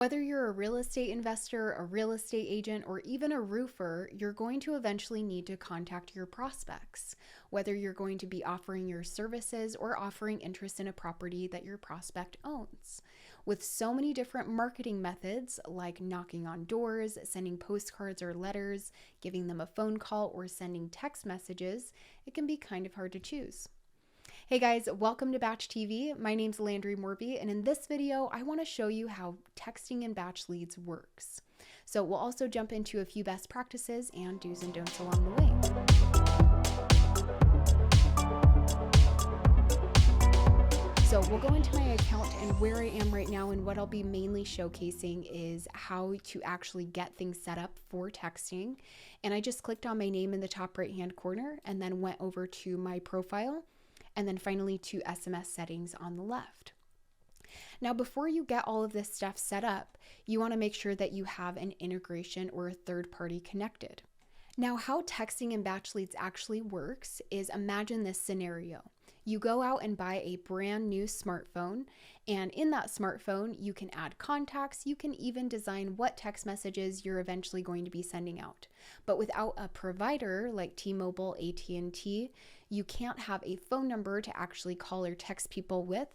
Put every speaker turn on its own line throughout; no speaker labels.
Whether you're a real estate investor, a real estate agent, or even a roofer, you're going to eventually need to contact your prospects. Whether you're going to be offering your services or offering interest in a property that your prospect owns. With so many different marketing methods like knocking on doors, sending postcards or letters, giving them a phone call, or sending text messages, it can be kind of hard to choose. Hey guys, welcome to BatchTV. My name's Landry Morby, and in this video, I want to show you how texting in BatchLeads works. So we'll also jump into a few best practices and do's and don'ts along the way. So we'll go into my account, and where I am right now and what I'll be mainly showcasing is how to actually get things set up for texting. And I just clicked on my name in the top right hand corner and then went over to my profile, and then finally to SMS settings on the left. Now, before you get all of this stuff set up, you want to make sure that you have an integration or a third party connected. Now, how texting in BatchLeads actually works is, imagine this scenario. You go out and buy a brand new smartphone, and in that smartphone, you can add contacts. You can even design what text messages you're eventually going to be sending out. But without a provider like T-Mobile, AT&T, you can't have a phone number to actually call or text people with,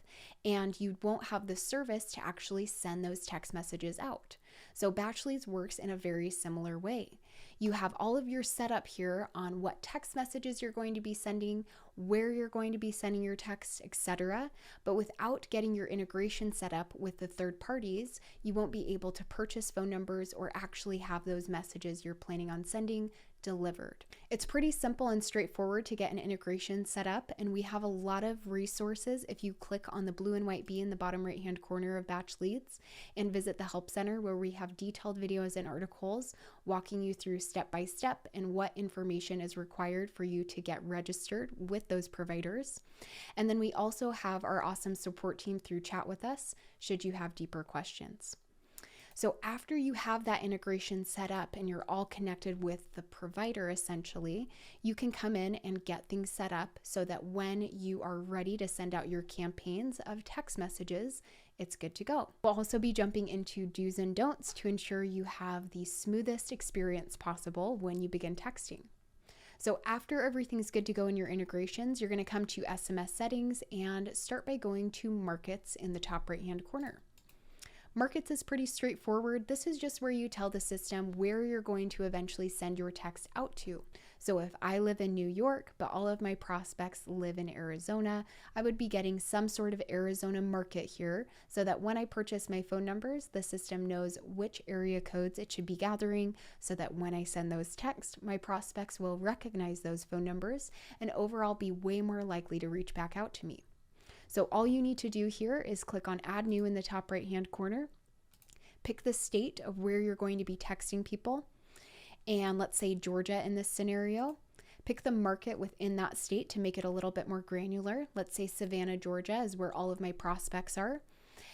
and you won't have the service to actually send those text messages out. So BatchLeads works in a very similar way. You have all of your setup here on what text messages you're going to be sending, where you're going to be sending your text, etc. But without getting your integration set up with the third parties, you won't be able to purchase phone numbers or actually have those messages you're planning on sending delivered. It's pretty simple and straightforward to get an integration set up, and we have a lot of resources if you click on the blue and white B in the bottom right hand corner of BatchLeads and visit the Help Center, where we have detailed videos and articles walking you through step by step and what information is required for you to get registered with those providers. And then we also have our awesome support team through chat with us should you have deeper questions. So after you have that integration set up and you're all connected with the provider, essentially, you can come in and get things set up so that when you are ready to send out your campaigns of text messages, it's good to go. We'll also be jumping into do's and don'ts to ensure you have the smoothest experience possible when you begin texting. So after everything's good to go in your integrations, you're going to come to SMS settings and start by going to markets in the top right hand corner. Markets is pretty straightforward. This is just where you tell the system where you're going to eventually send your text out to. So if I live in New York, but all of my prospects live in Arizona, I would be getting some sort of Arizona market here so that when I purchase my phone numbers, the system knows which area codes it should be gathering so that when I send those texts, my prospects will recognize those phone numbers and overall be way more likely to reach back out to me. So all you need to do here is click on Add New in the top right hand corner, pick the state of where you're going to be texting people, and let's say Georgia in this scenario. Pick the market within that state to make it a little bit more granular. Let's say Savannah, Georgia is where all of my prospects are,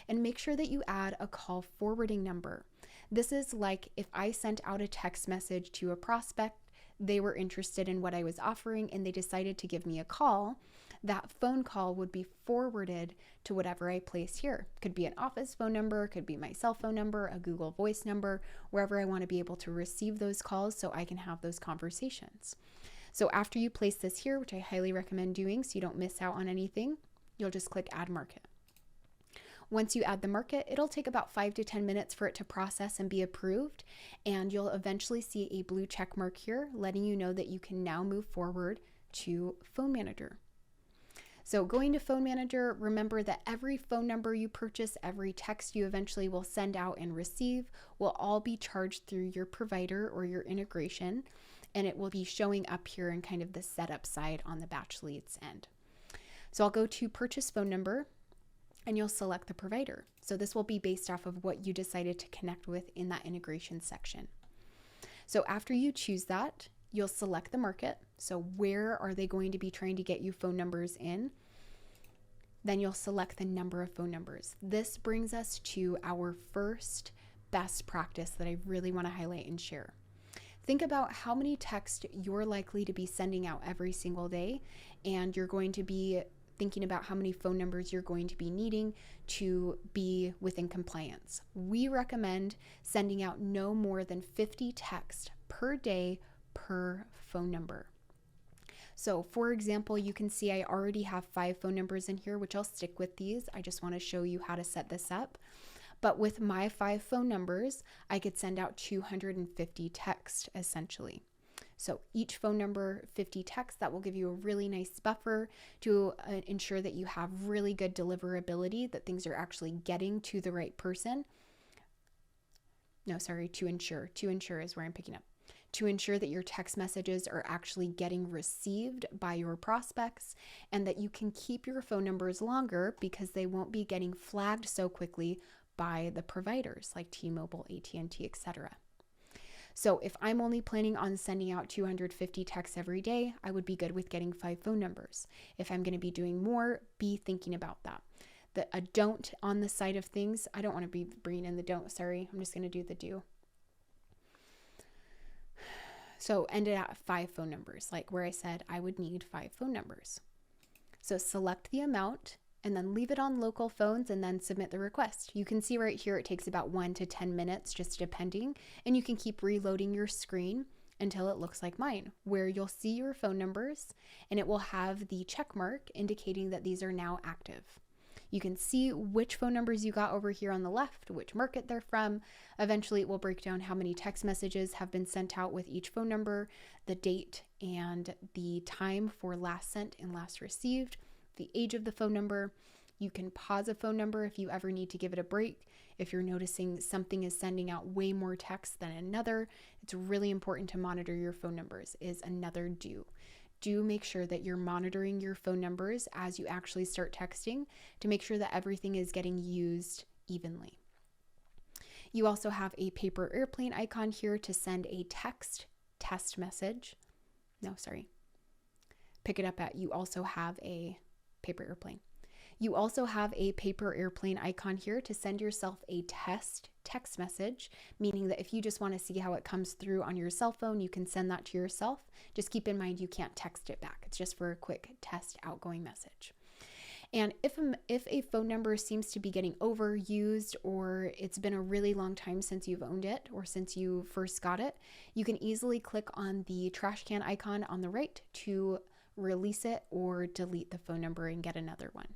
and make sure that you add a call forwarding number. This is like if I sent out a text message to a prospect, they were interested in what I was offering and they decided to give me a call, that phone call would be forwarded to whatever I place here. Could be an office phone number, could be my cell phone number, a Google Voice number, wherever I want to be able to receive those calls so I can have those conversations. So after you place this here, which I highly recommend doing so you don't miss out on anything, you'll just click Add Market. Once you add the market, it'll take about 5 to 10 minutes for it to process and be approved, and you'll eventually see a blue check mark here letting you know that you can now move forward to Phone Manager. So going to Phone Manager, remember that every phone number you purchase, every text you eventually will send out and receive will all be charged through your provider or your integration, and it will be showing up here in kind of the setup side on the BatchLeads end. So I'll go to Purchase Phone Number, and you'll select the provider. So this will be based off of what you decided to connect with in that integration section. So after you choose that, you'll select the market. So where are they going to be trying to get you phone numbers in? Then you'll select the number of phone numbers. This brings us to our first best practice that I really want to highlight and share. Think about how many texts you're likely to be sending out every single day, and you're going to be thinking about how many phone numbers you're going to be needing to be within compliance. We recommend sending out no more than 50 texts per day per phone number. So for example, you can see I already have 5 phone numbers in here, which I'll stick with these. I just want to show you how to set this up. But with my 5 phone numbers, I could send out 250 texts essentially. So each phone number, 50 texts, that will give you a really nice buffer to ensure that you have really good deliverability, that things are actually getting to the right person. No, sorry, to ensure. To ensure is where I'm picking up. To ensure that your text messages are actually getting received by your prospects and that you can keep your phone numbers longer because they won't be getting flagged so quickly by the providers like T-Mobile, AT&T, etc. So if I'm only planning on sending out 250 texts every day, I would be good with getting 5 phone numbers. If I'm going to be doing more, be thinking about that. A don't on the side of things, I don't want to be bringing in the don't, sorry. I'm just going to do the do. So ended at 5 phone numbers, like where I said I would need 5 phone numbers. So select the amount and then leave it on local phones and then submit the request. You can see right here it takes about 1 to 10 minutes, just depending, and you can keep reloading your screen until it looks like mine, where you'll see your phone numbers and it will have the check mark indicating that these are now active. You can see which phone numbers you got over here on the left, which market they're from. Eventually it will break down how many text messages have been sent out with each phone number, the date and the time for last sent and last received, the age of the phone number. You can pause a phone number if you ever need to give it a break. If you're noticing something is sending out way more text than another, it's really important to monitor your phone numbers, is another do. Do make sure that you're monitoring your phone numbers as you actually start texting to make sure that everything is getting used evenly. You also have a paper airplane icon here to send a text test message. No, sorry. Pick it up at, you also have a paper airplane. You also have a paper airplane icon here to send yourself a test text message, meaning that if you just want to see how it comes through on your cell phone, you can send that to yourself. Just keep in mind you can't text it back. It's just for a quick test outgoing message. And if a phone number seems to be getting overused or it's been a really long time since you've owned it or since you first got it, you can easily click on the trash can icon on the right to release it or delete the phone number and get another one.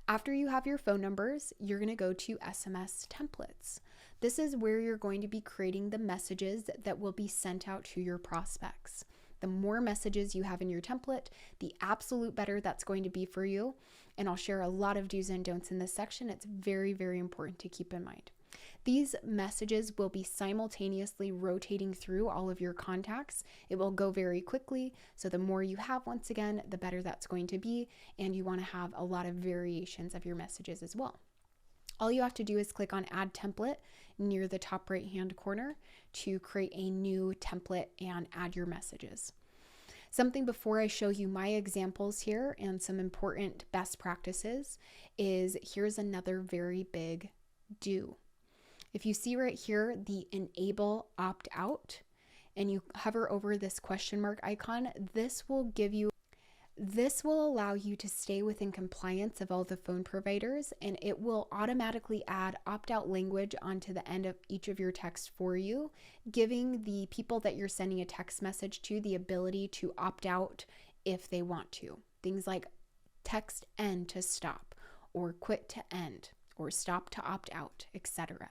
After you have your phone numbers, you're going to go to SMS templates. This is where you're going to be creating the messages that will be sent out to your prospects. The more messages you have in your template, the absolute better that's going to be for you. And I'll share a lot of do's and don'ts in this section. It's very, very important to keep in mind. These messages will be simultaneously rotating through all of your contacts. It will go very quickly. So the more you have, once again, the better that's going to be. And you want to have a lot of variations of your messages as well. All you have to do is click on Add Template near the top right-hand corner to create a new template and add your messages. Something before I show you my examples here and some important best practices is here's another very big do. If you see right here, the enable opt-out, and you hover over this question mark icon, this will allow you to stay within compliance of all the phone providers, and it will automatically add opt-out language onto the end of each of your texts for you, giving the people that you're sending a text message to the ability to opt out if they want to. Things like text end to stop, or quit to end, or stop to opt out, etc.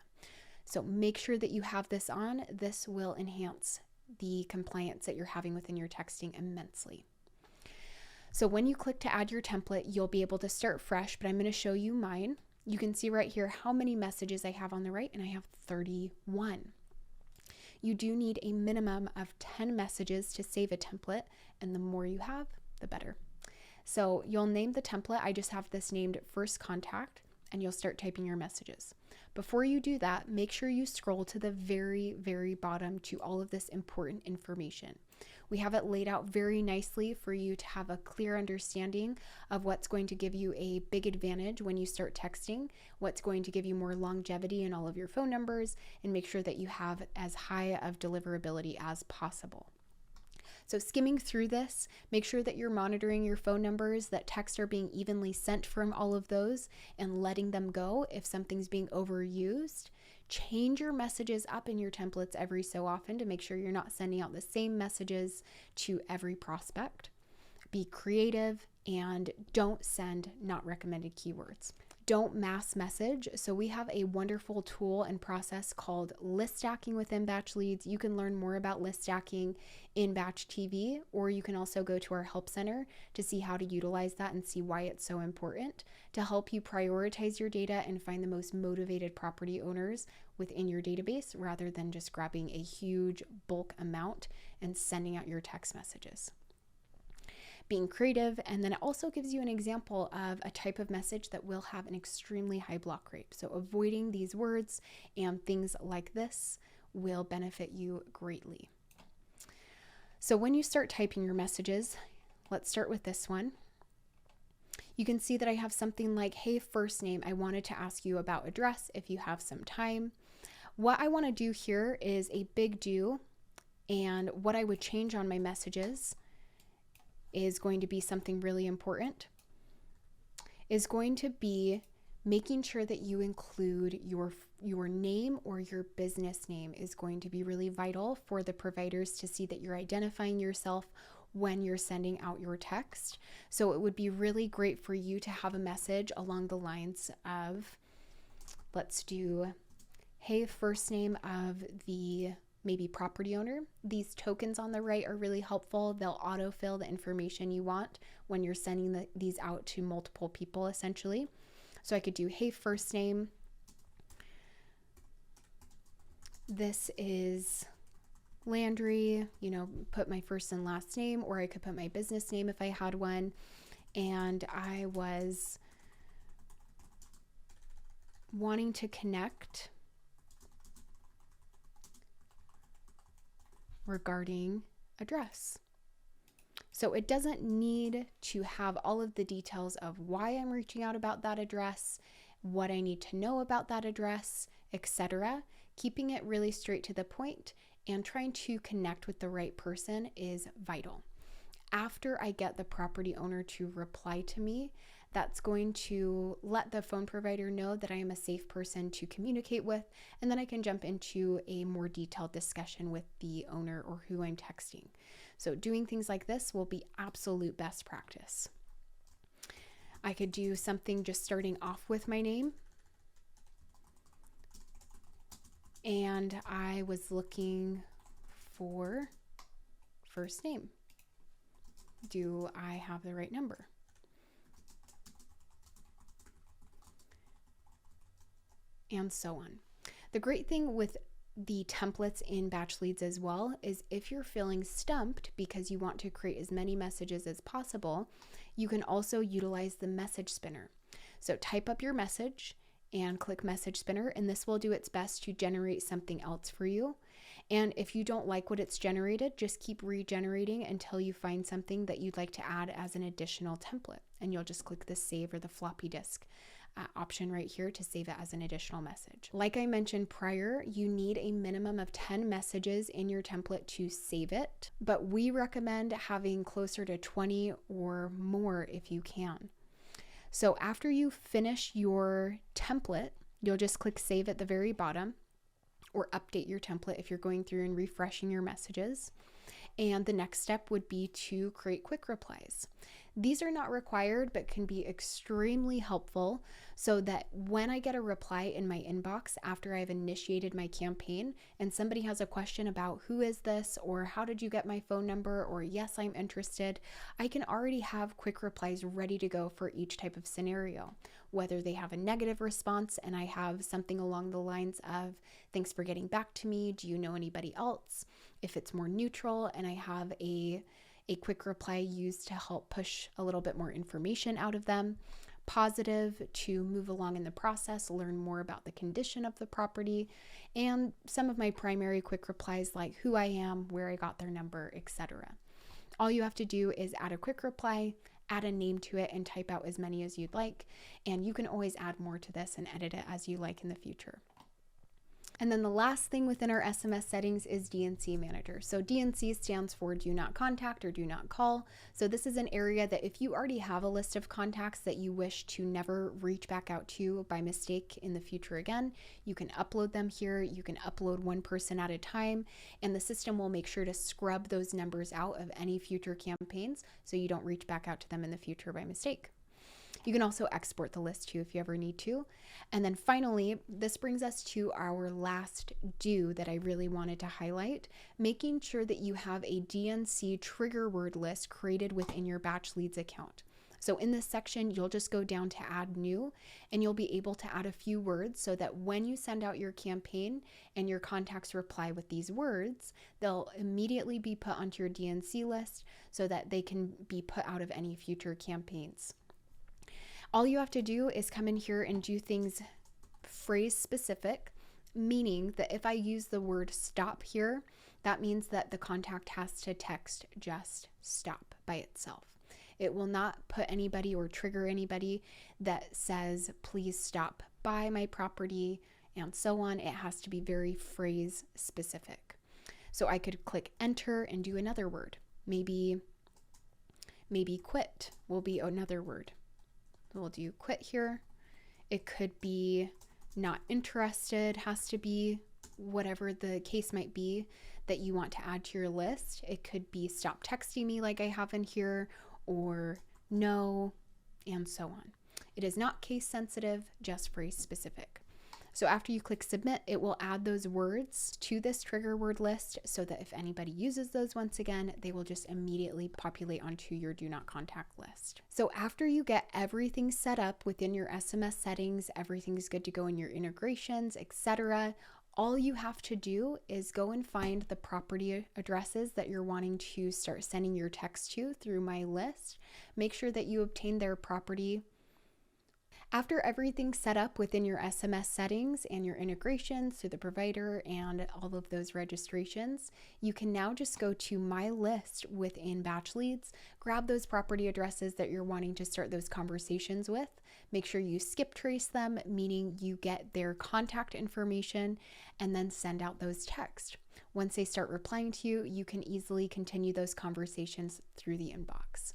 So make sure that you have this on. This will enhance the compliance that you're having within your texting immensely. So when you click to add your template, you'll be able to start fresh, but I'm going to show you mine. You can see right here how many messages I have on the right, and I have 31. You do need a minimum of 10 messages to save a template, and the more you have, the better. So you'll name the template. I just have this named First Contact, and you'll start typing your messages. Before you do that, make sure you scroll to the very, very bottom to all of this important information. We have it laid out very nicely for you to have a clear understanding of what's going to give you a big advantage when you start texting, what's going to give you more longevity in all of your phone numbers, and make sure that you have as high of deliverability as possible. So skimming through this, make sure that you're monitoring your phone numbers, that texts are being evenly sent from all of those, and letting them go if something's being overused. Change your messages up in your templates every so often to make sure you're not sending out the same messages to every prospect. Be creative and don't send not recommended keywords. Don't mass message. So we have a wonderful tool and process called list stacking within BatchLeads. You can learn more about list stacking in BatchTV, or you can also go to our help center to see how to utilize that and see why it's so important to help you prioritize your data and find the most motivated property owners within your database rather than just grabbing a huge bulk amount and sending out your text messages. Being creative, and then it also gives you an example of a type of message that will have an extremely high block rate. So avoiding these words and things like this will benefit you greatly. So when you start typing your messages, let's start with this one. You can see that I have something like, hey, first name, I wanted to ask you about address if you have some time. What I want to do here is a big do, and what I would change on my messages is going to be something really important, is going to be making sure that you include your name or your business name is going to be really vital for the providers to see that you're identifying yourself when you're sending out your text. So it would be really great for you to have a message along the lines of, let's do, hey, first name of the maybe property owner. These tokens on the right are really helpful. They'll autofill the information you want when you're sending these out to multiple people essentially. So I could do, hey, first name. This is Landry, put my first and last name, or I could put my business name if I had one. And I was wanting to connect regarding address. So it doesn't need to have all of the details of why I'm reaching out about that address, what I need to know about that address, etc. Keeping it really straight to the point and trying to connect with the right person is vital. After I get the property owner to reply to me, that's going to let the phone provider know that I am a safe person to communicate with, and then I can jump into a more detailed discussion with the owner or who I'm texting. So doing things like this will be absolute best practice. I could do something just starting off with my name. And I was looking for first name. Do I have the right number? And so on. The great thing with the templates in BatchLeads as well is if you're feeling stumped because you want to create as many messages as possible, you can also utilize the message spinner. So type up your message and click message spinner, and this will do its best to generate something else for you. And if you don't like what it's generated, just keep regenerating until you find something that you'd like to add as an additional template. And you'll just click the save or the floppy disk option right here to save it as an additional message. Like I mentioned prior, you need a minimum of 10 messages in your template to save it, but we recommend having closer to 20 or more if you can. So after you finish your template, you'll just click save at the very bottom, or update your template if you're going through and refreshing your messages. And the next step would be to create quick replies. These are not required, but can be extremely helpful so that when I get a reply in my inbox after I've initiated my campaign and somebody has a question about who is this, or how did you get my phone number, or yes, I'm interested, I can already have quick replies ready to go for each type of scenario. Whether they have a negative response and I have something along the lines of, thanks for getting back to me, do you know anybody else? If it's more neutral and I have a quick reply used to help push a little bit more information out of them. Positive, to move along in the process, learn more about the condition of the property, and some of my primary quick replies like who I am, where I got their number, etc. All you have to do is add a quick reply, add a name to it, and type out as many as you'd like, and you can always add more to this and edit it as you like in the future. And then the last thing within our SMS settings is DNC manager. So DNC stands for do not contact or do not call. So this is an area that if you already have a list of contacts that you wish to never reach back out to by mistake in the future again, you can upload them here. You can upload one person at a time, and the system will make sure to scrub those numbers out of any future campaigns so you don't reach back out to them in the future by mistake. You can also export the list too if you ever need to. And then finally, this brings us to our last do that I really wanted to highlight, making sure that you have a DNC trigger word list created within your BatchLeads account. So in this section, you'll just go down to add new, and you'll be able to add a few words so that when you send out your campaign and your contacts reply with these words, they'll immediately be put onto your DNC list so that they can be put out of any future campaigns. All you have to do is come in here and do things phrase specific, meaning that if I use the word stop here, that means that the contact has to text just stop by itself. It will not put anybody or trigger anybody that says, please stop by my property and so on. It has to be very phrase specific. So I could click enter and do another word. Maybe quit will be another word. We'll do quit here. It could be not interested, has to be whatever the case might be that you want to add to your list. It could be stop texting me like I have in here, or no, and so on. It is not case sensitive, just phrase specific. So after you click submit, it will add those words to this trigger word list so that if anybody uses those once again, they will just immediately populate onto your do not contact list. So after you get everything set up within your SMS settings, everything's good to go in your integrations, etc. All you have to do is go and find the property addresses that you're wanting to start sending your text to through my list. Make sure that you obtain their property. After everything's set up within your SMS settings and your integrations to the provider and all of those registrations, you can now just go to my list within BatchLeads, grab those property addresses that you're wanting to start those conversations with. Make sure you skip trace them, meaning you get their contact information, and then send out those texts. Once they start replying to you, you can easily continue those conversations through the inbox.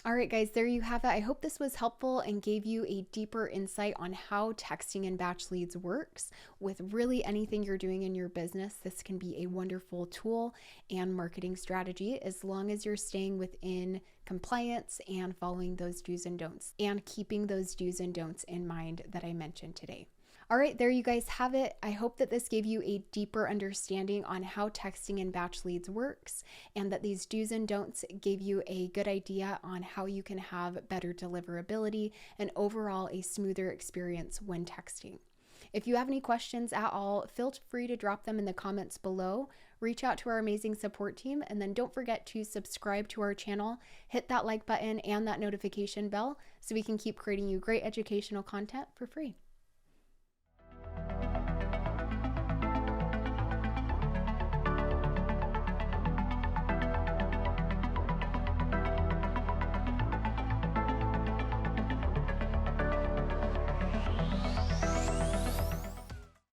All right, guys, there you have it. I hope this was helpful and gave you a deeper insight on how texting in BatchLeads works. With really anything you're doing in your business, this can be a wonderful tool and marketing strategy as long as you're staying within compliance and following those do's and don'ts and keeping those do's and don'ts in mind that I mentioned today. All right, there you guys have it. I hope that this gave you a deeper understanding on how texting in BatchLeads works and that these do's and don'ts gave you a good idea on how you can have better deliverability and overall a smoother experience when texting. If you have any questions at all, feel free to drop them in the comments below. Reach out to our amazing support team, and then don't forget to subscribe to our channel, hit that like button and that notification bell so we can keep creating you great educational content for free.